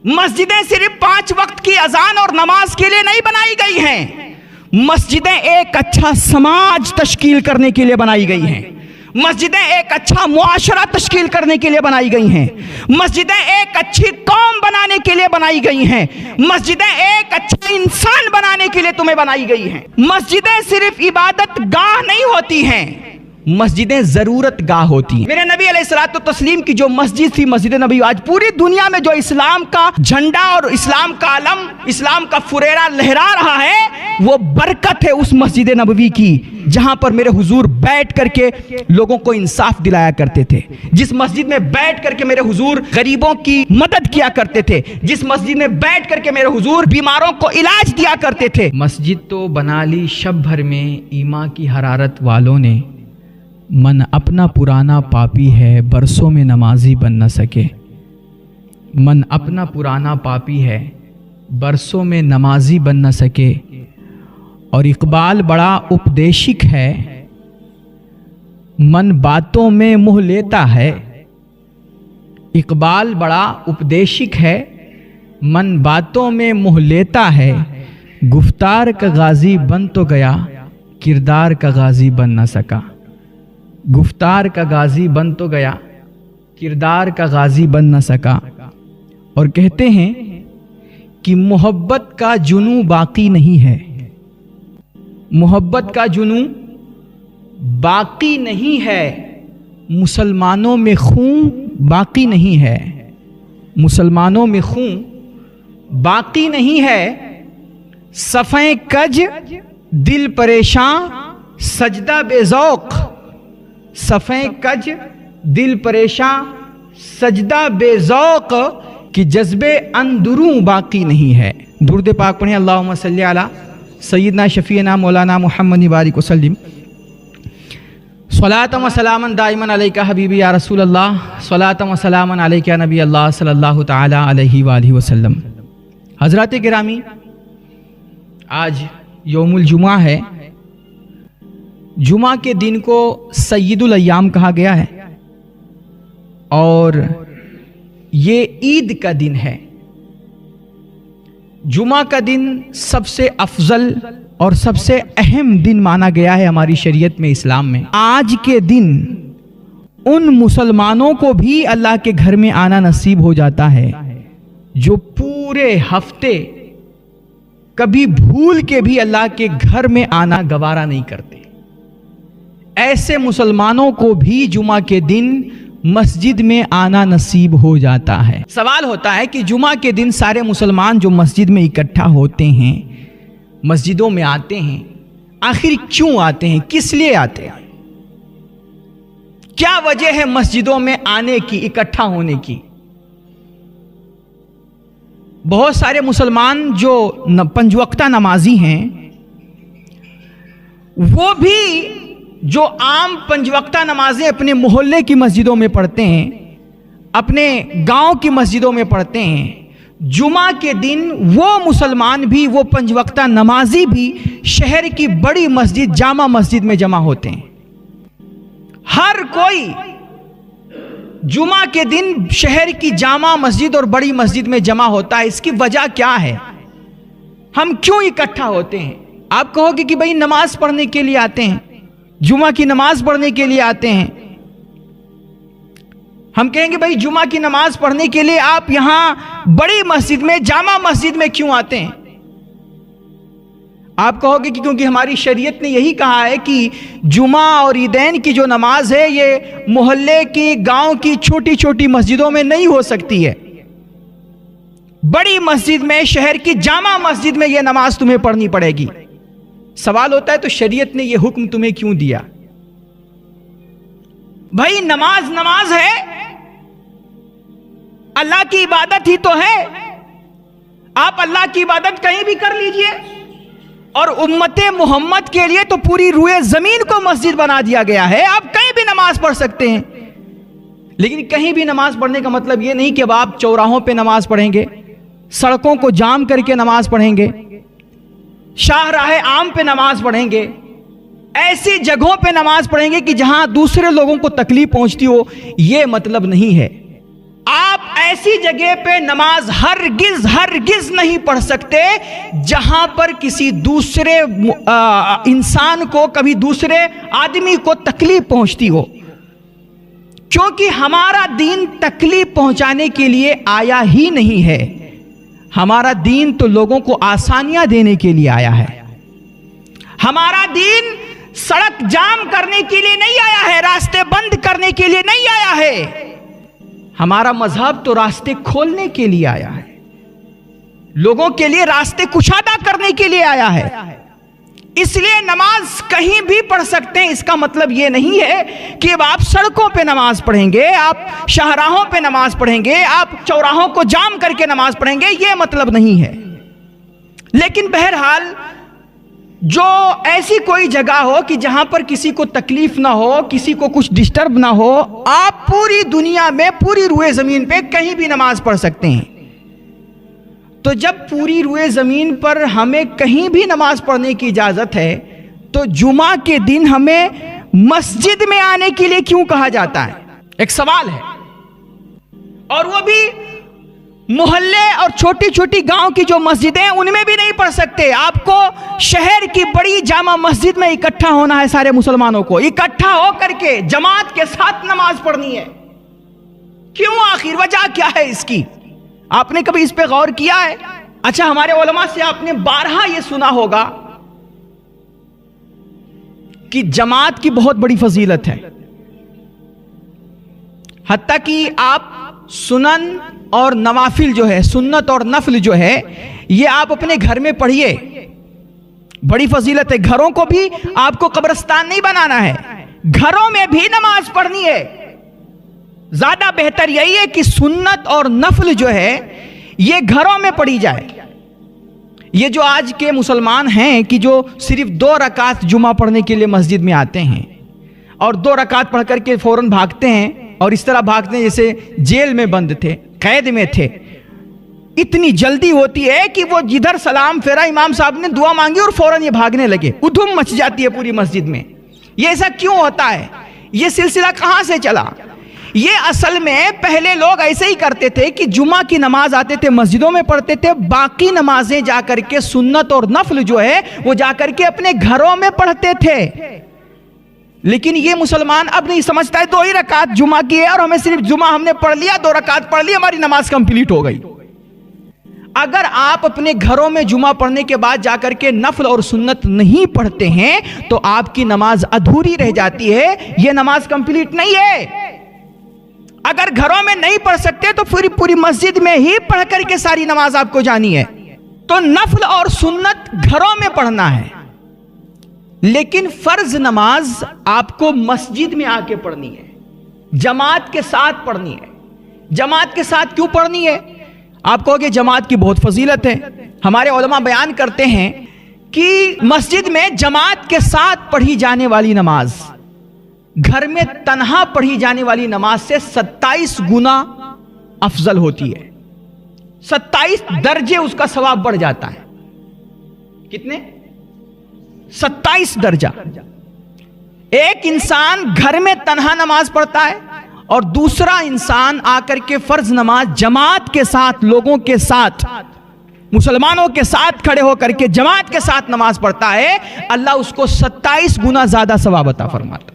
मस्जिदें सिर्फ 5 वक्त की अजान और नमाज के लिए नहीं बनाई गई हैं। मस्जिदें एक अच्छा समाज तश्कील करने के लिए बनाई गई हैं। मस्जिदें एक अच्छा मुआशरा तश्कील करने के लिए बनाई गई हैं। मस्जिदें एक अच्छी कौम बनाने के लिए बनाई गई हैं। मस्जिदें एक अच्छा इंसान बनाने के लिए तुम्हें बनाई गई हैं। मस्जिदें सिर्फ इबादत गाह नहीं होती हैं, मस्जिदें जरूरत गाह होती हैं। मेरे नबी अलैहिस्सलातु तस्लीम की जो मस्जिद थी, मस्जिद नबी, आज पूरी दुनिया में जो इस्लाम का झंडा और इस्लाम का अलम, इस्लाम का फुरेरा लहरा रहा है, वो बरकत है उस मस्जिद नबवी की जहां पर मेरे हुजूर बैठ करके लोगों को इंसाफ दिलाया करते थे, जिस मस्जिद में बैठ करके मेरे हुजूर गरीबों की मदद किया करते थे, जिस मस्जिद में बैठ करके मेरे हुजूर बीमारों को इलाज दिया करते थे। मस्जिद तो बना ली शब भर में ईमा की हरारत वालों ने, मन अपना पुराना पापी है बरसों में नमाजी बन न सके। मन अपना पुराना पापी है बरसों में नमाजी बन न सके। और इकबाल बड़ा उपदेशिक है, मन बातों में मुँह लेता है। इकबाल बड़ा उपदेशिक है, मन बातों में मुँह लेता है। गुफ्तार का गाजी बन तो गया, किरदार का गाजी बन न सका। गुफ्तार का गाजी बन तो गया, किरदार का गाजी बन न सका। और कहते हैं कि मोहब्बत का जुनू बाकी नहीं है, मोहब्बत का जुनू बाकी नहीं है। मुसलमानों में खून बाकी नहीं है, मुसलमानों में खून बाकी नहीं है। सफ़े कज दिल परेशान सजदा बेज़ौक़, सफ़े कज दिल परेशान सजदा बेज़ौक़, कि जज्बे अंदरूं बाकी नहीं है। दुरूद पाक पढ़ें, अल्लाहुम्मा सल्ली अला सय्यिदना शफ़ीना मौलाना मुहम्मद बारिक वसल्लिम। सलातम व सलामन दाइमन अलैका हबीबी या रसूल अल्लाह, सलातम व सलामन अलैका नबी अल्लाह सल्लल्लाहु तआला अलैहि वालिहि वसल्लम। हज़रात गिरामी, आज यौमुल जुमा है। जुमा के दिन को सय्यदुल अय्याम कहा गया है और ये ईद का दिन है। जुमा का दिन सबसे अफजल और सबसे अहम दिन माना गया है हमारी शरीयत में, इस्लाम में। आज के दिन उन मुसलमानों को भी अल्लाह के घर में आना नसीब हो जाता है जो पूरे हफ्ते कभी भूल के भी अल्लाह के घर में आना गवारा नहीं करते। ऐसे मुसलमानों को भी जुमा के दिन मस्जिद में आना नसीब हो जाता है। सवाल होता है कि जुमा के दिन सारे मुसलमान जो मस्जिद में इकट्ठा होते हैं, मस्जिदों में आते हैं, आखिर क्यों आते हैं, किस लिए आते हैं? क्या वजह है मस्जिदों में आने की, इकट्ठा होने की? बहुत सारे मुसलमान जो पंजवक्ता नमाजी हैं, वो भी जो आम पंजवक्ता नमाजें अपने मोहल्ले की मस्जिदों में पढ़ते हैं, अपने गांव की मस्जिदों में पढ़ते हैं, जुमा के दिन वो मुसलमान भी, वो पंजवक्ता नमाजी भी शहर की बड़ी मस्जिद जामा मस्जिद में जमा होते हैं। हर कोई जुमा के दिन शहर की जामा मस्जिद और बड़ी मस्जिद में जमा होता है। इसकी वजह क्या है? हम क्यों इकट्ठा होते हैं? आप कहोगे कि भाई नमाज पढ़ने के लिए आते हैं, जुमा की नमाज पढ़ने के लिए आते हैं। हम कहेंगे भाई जुमा की नमाज पढ़ने के लिए आप यहां बड़ी मस्जिद में, जामा मस्जिद में क्यों आते हैं? आप कहोगे कि क्योंकि हमारी शरीयत ने यही कहा है कि जुमा और ईदैन की जो नमाज है ये मोहल्ले की, गांव की छोटी छोटी मस्जिदों में नहीं हो सकती है। बड़ी मस्जिद में, शहर की जामा मस्जिद में यह नमाज तुम्हें पढ़नी पड़ेगी। सवाल होता है तो शरीयत ने यह हुक्म तुम्हें क्यों दिया? भाई नमाज नमाज है, अल्लाह की इबादत ही तो है। आप अल्लाह की इबादत कहीं भी कर लीजिए। और उम्मते मोहम्मद के लिए तो पूरी रूए जमीन को मस्जिद बना दिया गया है, आप कहीं भी नमाज पढ़ सकते हैं। लेकिन कहीं भी नमाज पढ़ने का मतलब यह नहीं कि अब आप चौराहों पे नमाज पढ़ेंगे, सड़कों को जाम करके नमाज पढ़ेंगे, शाहराहे आम पे नमाज पढ़ेंगे, ऐसी जगहों पे नमाज पढ़ेंगे कि जहां दूसरे लोगों को तकलीफ पहुंचती हो। यह मतलब नहीं है। आप ऐसी जगह पे नमाज हरगिज नहीं पढ़ सकते जहां पर किसी दूसरे इंसान को, कभी दूसरे आदमी को तकलीफ पहुंचती हो, क्योंकि हमारा दीन तकलीफ पहुंचाने के लिए आया ही नहीं है। हमारा दीन तो लोगों को आसानियां देने के लिए आया है। हमारा दीन सड़क जाम करने के लिए नहीं आया है, रास्ते बंद करने के लिए नहीं आया है। हमारा मजहब तो रास्ते खोलने के लिए आया है, लोगों के लिए रास्ते कुशादा करने के लिए आया है। इसलिए नमाज कहीं भी पढ़ सकते हैं। इसका मतलब यह नहीं है कि अब आप सड़कों पे नमाज पढ़ेंगे, आप शाहराहों पे नमाज पढ़ेंगे, आप चौराहों को जाम करके नमाज पढ़ेंगे, यह मतलब नहीं है। लेकिन बहरहाल जो ऐसी कोई जगह हो कि जहां पर किसी को तकलीफ ना हो, किसी को कुछ डिस्टर्ब ना हो, आप पूरी दुनिया में, पूरी रुए जमीन पे कहीं भी नमाज पढ़ सकते हैं। तो जब पूरी रुए जमीन पर हमें कहीं भी नमाज पढ़ने की इजाजत है, तो जुमा के दिन हमें मस्जिद में आने के लिए क्यों कहा जाता है? एक सवाल है। और वो भी मोहल्ले और छोटी छोटी गांव की जो मस्जिदें हैं उनमें भी नहीं पढ़ सकते। आपको शहर की बड़ी जामा मस्जिद में इकट्ठा होना है, सारे मुसलमानों को इकट्ठा होकर के जमात के साथ नमाज पढ़नी है। क्यों? आखिर वजह क्या है इसकी? आपने कभी इस पे गौर किया है? अच्छा, हमारे उलमा से आपने बारहा यह सुना होगा कि जमात की बहुत बड़ी फजीलत है, हत्ता कि आप सुनन और नवाफिल जो है, सुन्नत और नफल जो है, ये आप अपने घर में पढ़िए, बड़ी फजीलत है। घरों को भी आपको कब्रिस्तान नहीं बनाना है, घरों में भी नमाज पढ़नी है। ज्यादा बेहतर यही है कि सुन्नत और नफल जो है ये घरों में पढ़ी जाए। ये जो आज के मुसलमान हैं कि जो सिर्फ 2 रकात जुमा पढ़ने के लिए मस्जिद में आते हैं और 2 रकात पढ़ करके फौरन भागते हैं, और इस तरह भागते हैं जैसे जेल में बंद थे, कैद में थे। इतनी जल्दी होती है कि वो जिधर सलाम फेरा, इमाम साहब ने दुआ मांगी और फौरन ये भागने लगे, उधुम मच जाती है पूरी मस्जिद में। ये ऐसा क्यों होता है? ये सिलसिला कहां से चला? ये असल में पहले लोग ऐसे ही करते थे कि जुमा की नमाज आते थे, मस्जिदों में पढ़ते थे, बाकी नमाजें जाकर के सुन्नत और नफल जो है वो जाकर के अपने घरों में पढ़ते थे। लेकिन ये मुसलमान अब नहीं समझता है 2 ही रकात जुमा की है और हमें सिर्फ जुमा हमने पढ़ लिया, 2 रकात पढ़ ली, हमारी नमाज कंप्लीट हो गई। अगर आप अपने घरों में जुमा पढ़ने के बाद जाकर के नफल और सुन्नत नहीं पढ़ते हैं तो आपकी नमाज अधूरी रह जाती है, यह नमाज कंप्लीट नहीं है। अगर घरों में नहीं पढ़ सकते तो पूरी मस्जिद में ही पढ़ करके सारी नमाज आपको जानी है। तो नफल और सुन्नत घरों में पढ़ना है, लेकिन फर्ज नमाज आपको मस्जिद में आके पढ़नी है, जमात के साथ पढ़नी है। जमात के साथ क्यों पढ़नी है? आप कहोगे जमात की बहुत फजीलत है। हमारे उलमा बयान करते हैं कि मस्जिद में जमात के साथ पढ़ी जाने वाली नमाज घर में तन्हा पढ़ी जाने वाली नमाज से 27 गुना अफजल होती है। 27 दर्जे उसका सवाब बढ़ जाता है। कितने? 27 दर्जा। एक इंसान घर में तन्हा नमाज पढ़ता है और दूसरा इंसान आकर के फर्ज नमाज जमात के साथ, लोगों के साथ, मुसलमानों के साथ खड़े होकर के जमात के साथ नमाज पढ़ता है, अल्लाह उसको 27 गुना ज्यादा सवाब अता फरमाता है।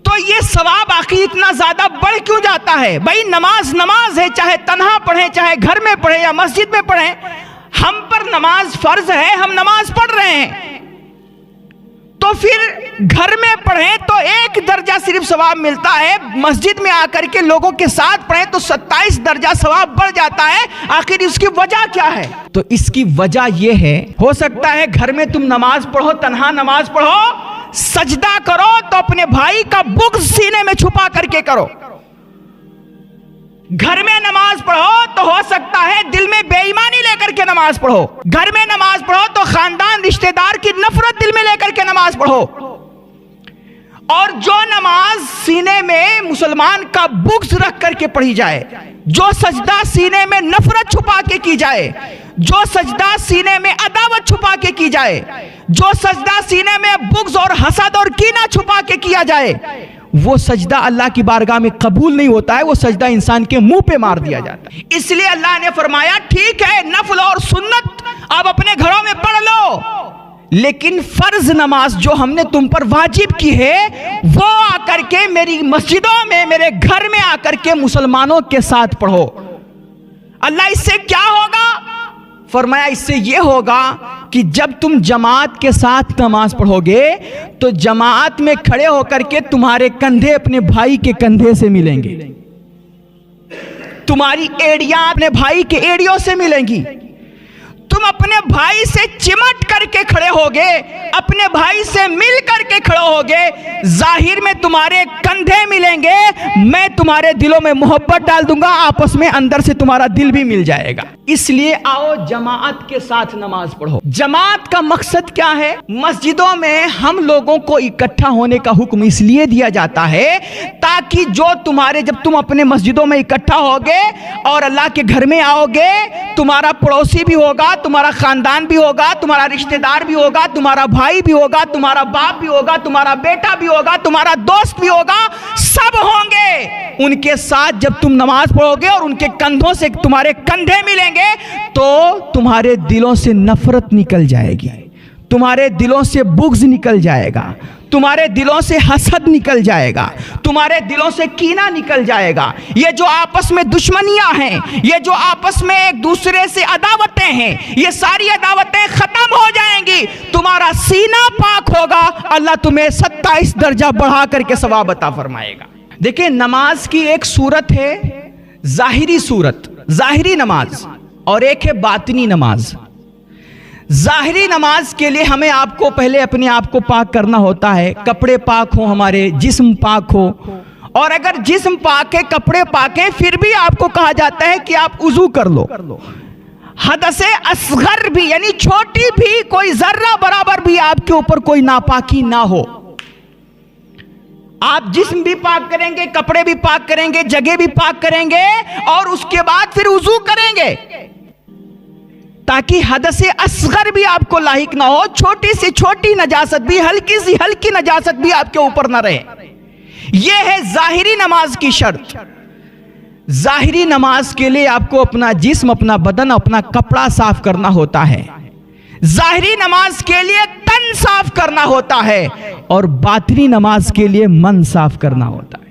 तो ये सवाब आखिर इतना ज्यादा बढ़ क्यों जाता है? भाई नमाज नमाज है, चाहे तन्हा पढ़े, चाहे घर में पढ़े या मस्जिद में पढ़े, हम पर नमाज फर्ज है, हम नमाज पढ़ रहे हैं। तो फिर घर में पढ़े तो 1 दर्जा सिर्फ सवाब मिलता है, मस्जिद में आकर के लोगों के साथ पढ़े तो 27 दर्जा सवाब बढ़ जाता है। आखिर इसकी वजह क्या है? तो इसकी वजह यह है, हो सकता है घर में तुम नमाज पढ़ो, तन्हा नमाज पढ़ो, सजदा करो तो अपने भाई का बुग़्ज़ सीने में छुपा करके करो। घर में नमाज पढ़ो तो हो सकता है दिल में बेईमानी लेकर के नमाज पढ़ो। घर में नमाज पढ़ो तो खानदान रिश्तेदार की नफरत दिल में लेकर के नमाज पढ़ो। और जो नमाज सीने में मुसलमान का बुग़्ज़ रख करके पढ़ी जाए, जो सजदा सीने में नफरत छुपा के की जाए, जो सजदा सीने में अदावत छुपा के की जाए, जो सजदा सीने में बुग़्ज़ और हसद और कीना छुपा के किया जाए, वो सजदा अल्लाह की बारगाह में कबूल नहीं होता है, वो सजदा इंसान के मुंह पे मार दिया जाता है। इसलिए अल्लाह ने फरमाया ठीक है नफल और सुन्नत आप अपने घरों में पढ़ लो, लेकिन फर्ज नमाज जो हमने तुम पर वाजिब की है वो आकर के मेरी मस्जिदों में, मेरे घर में आकर के मुसलमानों के साथ पढ़ो। अल्लाह इससे क्या होगा? फरमाया इससे यह होगा कि जब तुम जमात के साथ नमाज पढ़ोगे तो जमात में खड़े होकर के तुम्हारे कंधे अपने भाई के कंधे से मिलेंगे, तुम्हारी एड़ियां अपने भाई के एड़ियों से मिलेंगी, तुम अपने भाई से चिमट करके खड़े होगे, अपने भाई से मिल करके खड़े होगे, जाहिर में तुम्हारे कंधे मिलेंगे, मैं तुम्हारे दिलों में मोहब्बत डाल दूंगा, आपस में अंदर से तुम्हारा दिल भी मिल जाएगा। इसलिए आओ जमात के साथ नमाज पढ़ो। जमात का मकसद क्या है? मस्जिदों में हम लोगों को इकट्ठा होने का हुक्म इसलिए दिया जाता है ताकि जो तुम्हारे, जब तुम अपने मस्जिदों में इकट्ठा होगे और अल्लाह के घर में आओगे, तुम्हारा पड़ोसी भी होगा, तुम्हारा खानदान भी होगा, तुम्हारा रिश्तेदार भी होगा, तुम्हारा भाई भी होगा, तुम्हारा बाप भी होगा, तुम्हारा बेटा भी होगा, तुम्हारा दोस्त भी होगा, सब होंगे। उनके साथ जब तुम नमाज पढ़ोगे और उनके कंधों से तुम्हारे कंधे मिलेंगे तो तुम्हारे दिलों से नफरत निकल जाएगी, तुम्हारे दिलों से बुग़्ज़ निकल जाएगा, तुम्हारे दिलों से हसद निकल जाएगा, तुम्हारे दिलों से कीना निकल जाएगा। ये जो आपस में दुश्मनियां हैं, ये जो आपस में एक दूसरे से अदावतें हैं, ये सारी अदावतें खत्म हो जाएंगी, तुम्हारा सीना पाक होगा, अल्लाह तुम्हें 27 दर्जा बढ़ा करके सवाब अता फरमाएगा। देखिए नमाज की एक सूरत है जाहिरी सूरत, जाहिरी नमाज, और एक है बातिनी नमाज। जाहिरी नमाज के लिए हमें आपको पहले अपने आप को पाक करना होता है, कपड़े पाक हो, हमारे जिस्म पाक हो, और अगर जिस्म पाक है, कपड़े पाक हैं, फिर भी आपको कहा जाता है कि आप उजू कर लो। हदसे असगर भी यानी छोटी भी कोई जर्रा बराबर भी आपके ऊपर कोई नापाकी ना हो, आप जिस्म भी पाक करेंगे, कपड़े भी पाक करेंगे, जगह भी पाक करेंगे और उसके बाद फिर उजू करेंगे ताकि हदसे असगर भी आपको लाहिक ना हो, छोटी से छोटी नजासत भी, हल्की सी हल्की नजासत भी आपके ऊपर ना रहे। यह है जाहिरी नमाज की शर्त। जाहिरी नमाज के लिए आपको अपना जिस्म, अपना बदन, अपना कपड़ा साफ करना होता है। जाहिरी नमाज के लिए तन साफ करना होता है और बातिनी नमाज के लिए मन साफ करना होता है।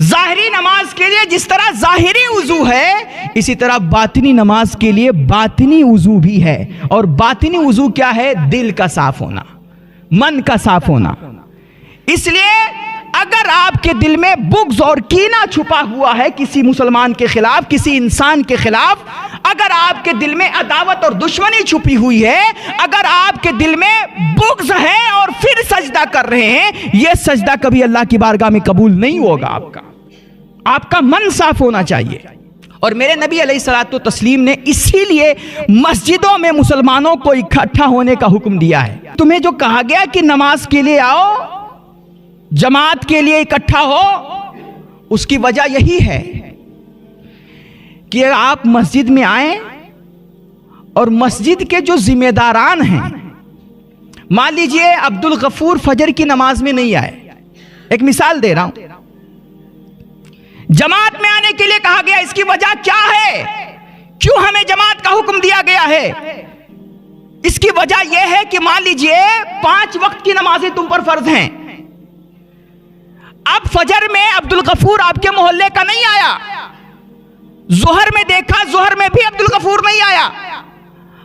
जाहिरी नमाज के लिए जिस तरह जाहिरी उजू है, इसी तरह बातिनी नमाज के लिए बातिनी उजू भी है। और बातिनी उजू क्या है? दिल का साफ होना, मन का साफ होना। इसलिए अगर आपके दिल में बुग़्ज़ और कीना छुपा हुआ है किसी मुसलमान के खिलाफ, किसी इंसान के खिलाफ, अगर आपके दिल में अदावत और दुश्मनी छुपी हुई है, अगर आपके दिल में बुग़्ज़ है और फिर सजदा कर रहे हैं, यह सजदा कभी अल्लाह की बारगाह में कबूल नहीं होगा। आपका मन साफ होना चाहिए। और मेरे नबी अलैहिस्सलातु तस्लीम ने इसीलिए मस्जिदों में मुसलमानों को इकट्ठा होने का हुक्म दिया है। तुम्हें जो कहा गया कि नमाज के लिए आओ, जमात के लिए इकट्ठा हो, उसकी वजह यही है कि आप मस्जिद में आए और मस्जिद के जो जिम्मेदारान हैं, मान लीजिए अब्दुल गफूर फजर की नमाज में नहीं आए, एक मिसाल दे रहा हूं, जमात में आने के लिए कहा गया, इसकी वजह क्या है? क्यों हमें जमात का हुक्म दिया गया है? इसकी वजह यह है कि मान लीजिए 5 वक्त की नमाजें तुम पर फर्ज हैं। अब फजर में अब्दुल गफूर आपके मोहल्ले का नहीं आया, जोहर में देखा, जोहर में भी अब्दुल गफूर नहीं आया,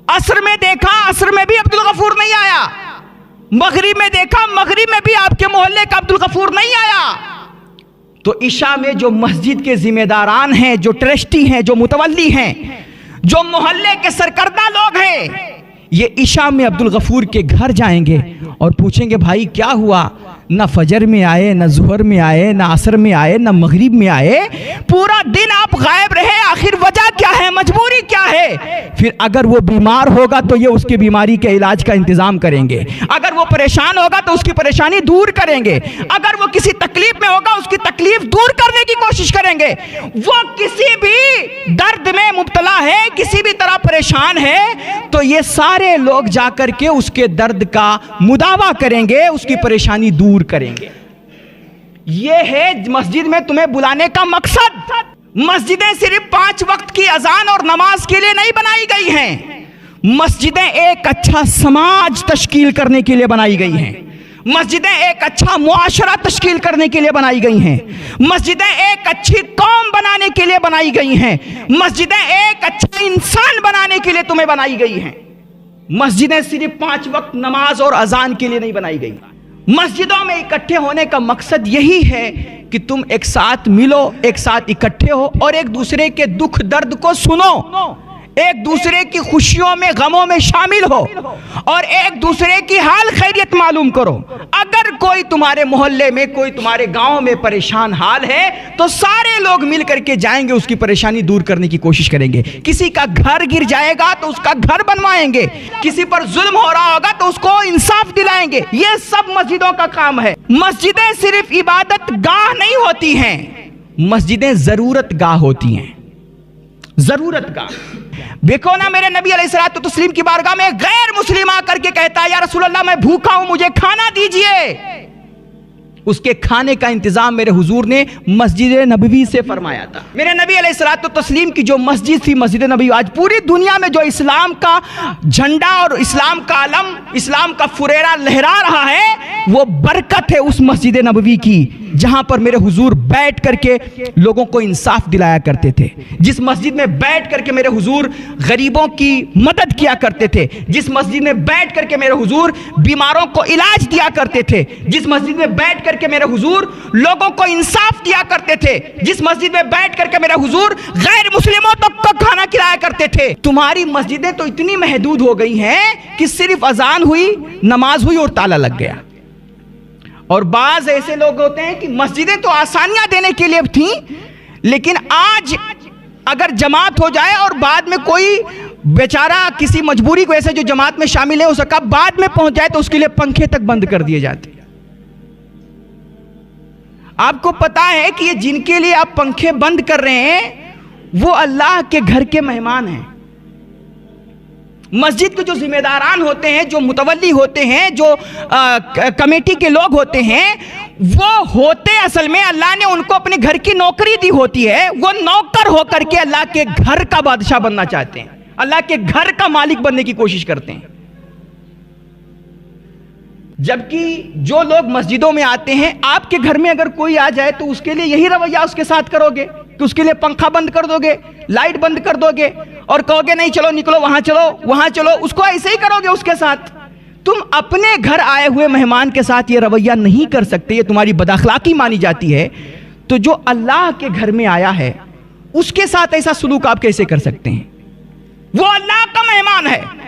असर में देखा, असर में भी अब्दुल गफूर नहीं आया, मगरिब में देखा, मगरिब में भी आपके मोहल्ले का अब्दुल गफूर नहीं आया। तो इशा में जो मस्जिद के जिम्मेदारान हैं, जो ट्रस्टी हैं, जो मुतवल्ली हैं, जो मोहल्ले के सरकर्दा लोग हैं, ये इशा में अब्दुल गफूर के घर जाएंगे और पूछेंगे भाई क्या हुआ, ना फजर में आए, ना जुहर में आए, ना असर में आए, ना मगरिब में आए, पूरा दिन आप गायब रहे, आखिर वजह क्या है, मजबूरी क्या है? फिर अगर वो बीमार होगा तो ये उसकी बीमारी के इलाज का इंतजाम करेंगे, अगर वो परेशान होगा तो उसकी परेशानी दूर करेंगे, अगर वो किसी तकलीफ में होगा उसकी तकलीफ दूर करने की कोशिश करेंगे। वो किसी भी दर्द में मुब्तला है, किसी भी तरह परेशान है, तो ये सारे लोग जाकर के उसके दर्द का मुदावा करेंगे, उसकी परेशानी दूर करेंगे। ये है मस्जिद में तुम्हें बुलाने का मकसद। मस्जिदें सिर्फ 5 वक्त की अजान और नमाज के लिए नहीं बनाई गई हैं। मस्जिदें एक अच्छा समाज तश्कील करने के लिए बनाई गई हैं। मस्जिदें एक अच्छा मुआशरा तश्कील करने के लिए बनाई गई हैं। मस्जिदें एक अच्छी कौम बनाने के लिए बनाई गई हैं। मस्जिदें एक अच्छा इंसान बनाने के लिए तुम्हें बनाई गई हैं। मस्जिदें सिर्फ 5 वक्त नमाज और अजान के लिए नहीं बनाई गई। मस्जिदों में इकट्ठे होने का मकसद यही है कि तुम एक साथ मिलो, एक साथ इकट्ठे हो और एक दूसरे के दुख दर्द को सुनो, एक दूसरे की खुशियों में गमों में शामिल हो और एक दूसरे की हाल खैरियत मालूम करो। अगर कोई तुम्हारे मोहल्ले में, कोई तुम्हारे गांव में परेशान हाल है तो सारे लोग मिल करके जाएंगे, उसकी परेशानी दूर करने की कोशिश करेंगे। किसी का घर गिर जाएगा तो उसका घर बनवाएंगे, किसी पर जुल्म हो रहा होगा तो उसको इंसाफ दिलाएंगे। ये सब मस्जिदों का काम है। मस्जिदें सिर्फ इबादत गाह नहीं होती हैं, मस्जिदें जरूरत गाह होती हैं। जरूरत गाह देखो ना, मेरे नबी अलैहिस्सलातु तस्लीम की बारगाह में गैर मुस्लिम आकर के कहता है, या रसूल अल्लाह मैं भूखा हूं, मुझे खाना दीजिए। उसके खाने का इंतजाम मेरे हुजूर ने मस्जिद नबवी से फरमाया था। मेरे नबी अलैहिस्सलातु तस्लीम की जो मस्जिद थी, मस्जिद नबवी, आज पूरी दुनिया में जो इस्लाम का झंडा और इस्लाम का अलम, इस्लाम का फुरेरा लहरा रहा है, वो बरकत है उस मस्जिद नबवी की, जहां पर मेरे हुजूर बैठ करके लोगों को इंसाफ दिलाया करते थे। जिस मस्जिद में बैठ करके मेरे हुजूर गरीबों की मदद किया करते थे, जिस मस्जिद में बैठ करके मेरे हुजूर बीमारों को इलाज दिया करते थे, जिस मस्जिद में बैठ करके मेरे हुजूर लोगों को इंसाफ दिया करते थे, जिस मस्जिद में बैठ करके मेरे हुजूर गैर मुस्लिमों तक को खाना खिलाया करते थे। तुम्हारी मस्जिदें तो इतनी महदूद हो गई हैं कि सिर्फ अजान हुई, नमाज हुई और ताला लग गया। और बाज ऐसे लोग होते हैं कि मस्जिदें तो आसानियां देने के लिए थी, लेकिन आज अगर जमात हो जाए और बाद में कोई बेचारा किसी मजबूरी की वजह से जो जमात में शामिल है हो सका बाद में पहुंच जाए तो उसके लिए पंखे तक बंद कर दिए जाते। आपको पता है कि ये जिनके लिए आप पंखे बंद कर रहे हैं वो अल्लाह के घर के मेहमान हैं। मस्जिद के जो जिम्मेदारान होते हैं, जो मुतवल्ली होते हैं, जो कमेटी के लोग होते हैं, वो होते असल में अल्लाह ने उनको अपने घर की नौकरी दी होती है। वो नौकर होकर के अल्लाह के घर का बादशाह बनना चाहते हैं, अल्लाह के घर का मालिक बनने की कोशिश करते हैं। जबकि जो लोग मस्जिदों में आते हैं, आपके घर में अगर कोई आ जाए तो उसके लिए यही रवैया उसके साथ करोगे कि उसके लिए पंखा बंद कर दोगे, लाइट बंद कर दोगे और कहोगे नहीं चलो निकलो, वहां चलो, वहां चलो, उसको ऐसे ही करोगे उसके साथ। तुम अपने घर आए हुए मेहमान के साथ ये रवैया नहीं कर सकते, ये तुम्हारी बदअखलाकी मानी जाती है। तो जो अल्लाह के घर में आया है उसके साथ ऐसा सलूक आप कैसे कर सकते हैं? वो अल्लाह का मेहमान है।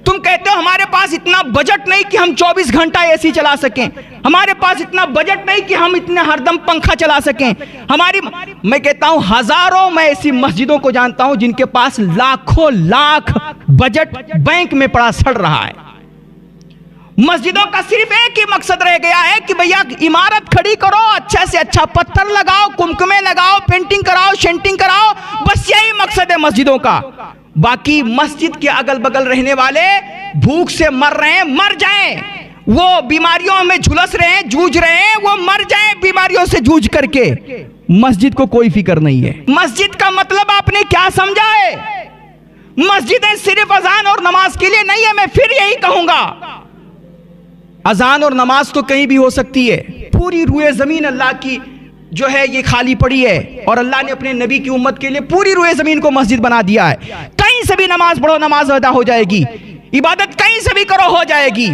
तुम कहते हो हमारे पास इतना बजट नहीं कि हम 24 घंटा एसी चला सकें, हमारे पास इतना बजट नहीं कि हम इतने हरदम पंखा चला सकें। मैं कहता हूं हजारों मैं ऐसी मस्जिदों को जानता हूं जिनके पास लाखों लाख बजट बैंक में पड़ा सड़ रहा है। मस्जिदों का सिर्फ एक ही मकसद रह गया है कि भैया इमारत खड़ी करो, अच्छे से अच्छा पत्थर लगाओ, कुमकुमे लगाओ, पेंटिंग कराओ, शेंटिंग कराओ, बस यही मकसद है मस्जिदों का। बाकी मस्जिद के अगल बगल रहने वाले भूख से मर रहे हैं, मर जाएं। वो बीमारियों में झुलस रहे हैं, जूझ रहे हैं, वो मर जाएं बीमारियों से जूझ करके। मस्जिद को कोई फिक्र नहीं है। मस्जिद का मतलब आपने क्या समझा है? मस्जिदें सिर्फ अजान और नमाज के लिए नहीं है। मैं फिर यही कहूंगा, अजान और नमाज तो कहीं भी हो सकती है। पूरी रुए जमीन अल्लाह की जो है ये खाली पड़ी है और अल्लाह ने अपने नबी की उम्मत के लिए पूरी रुए जमीन को मस्जिद बना दिया है। कहीं से भी नमाज पढ़ो, नमाज अदा हो जाएगी, इबादत कहीं से भी करो हो जाएगी।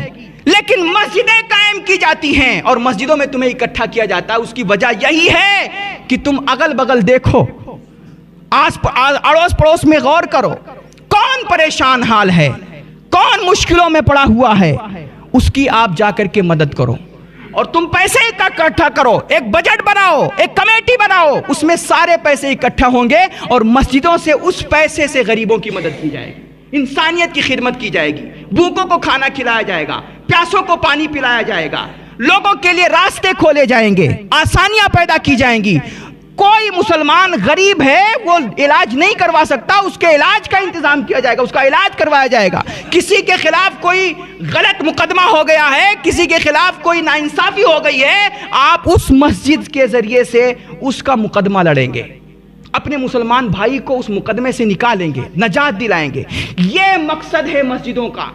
लेकिन मस्जिदें कायम की जाती हैं और मस्जिदों में तुम्हें इकट्ठा किया जाता है। उसकी वजह यही है कि तुम अगल बगल देखो, अड़ोस पड़ोस में गौर करो, कौन परेशान हाल है, कौन मुश्किलों में पड़ा हुआ है, उसकी आप जाकर के मदद करो। और तुम पैसे इकट्ठा करो, एक बजट बनाओ, एक कमेटी बनाओ, उसमें सारे पैसे इकट्ठा होंगे और मस्जिदों से उस पैसे से गरीबों की मदद की जाएगी, इंसानियत की खिदमत की जाएगी, भूखों को खाना खिलाया जाएगा, प्यासों को पानी पिलाया जाएगा, लोगों के लिए रास्ते खोले जाएंगे, आसानियां पैदा की जाएंगी। कोई मुसलमान गरीब है, वो इलाज नहीं करवा सकता, उसके इलाज का इंतजाम किया जाएगा, उसका इलाज करवाया जाएगा। किसी के खिलाफ कोई गलत मुकदमा हो गया है, किसी के खिलाफ कोई नाइंसाफी हो गई है, आप उस मस्जिद के जरिए से उसका मुकदमा लड़ेंगे, अपने मुसलमान भाई को उस मुकदमे से निकालेंगे, नजात दिलाएंगे। ये मकसद है मस्जिदों का।